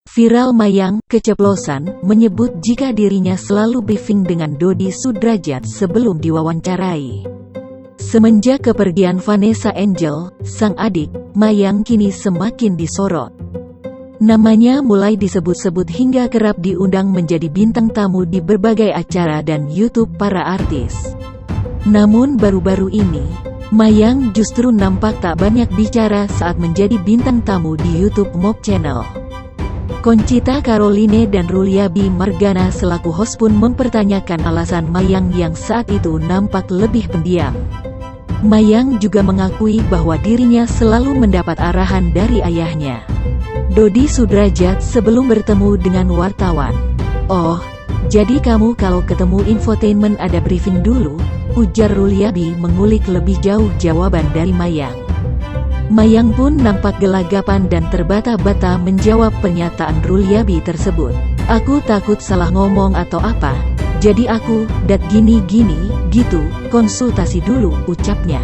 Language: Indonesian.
Viral Mayang keceplosan menyebut jika dirinya selalu briefing dengan Dodi Sudrajat sebelum diwawancarai. Semenjak kepergian Vanessa Angel, sang adik, Mayang kini semakin disorot. Namanya mulai disebut-sebut hingga kerap diundang menjadi bintang tamu di berbagai acara dan YouTube para artis. Namun baru-baru ini, Mayang justru nampak tak banyak bicara saat menjadi bintang tamu di YouTube Mob Channel. Conchita Caroline dan Ruliabi Margana selaku host pun mempertanyakan alasan Mayang yang saat itu nampak lebih pendiam. Mayang juga mengakui bahwa dirinya selalu mendapat arahan dari ayahnya, Dodi Sudrajat, sebelum bertemu dengan wartawan. "Oh, jadi kamu kalau ketemu infotainment ada briefing dulu?" ujar Ruliabi mengulik lebih jauh jawaban dari Mayang. Mayang pun nampak gelagapan dan terbata-bata menjawab pernyataan Ruliabi tersebut. "Aku takut salah ngomong atau apa, jadi aku, dat gini-gini, gitu, konsultasi dulu," ucapnya.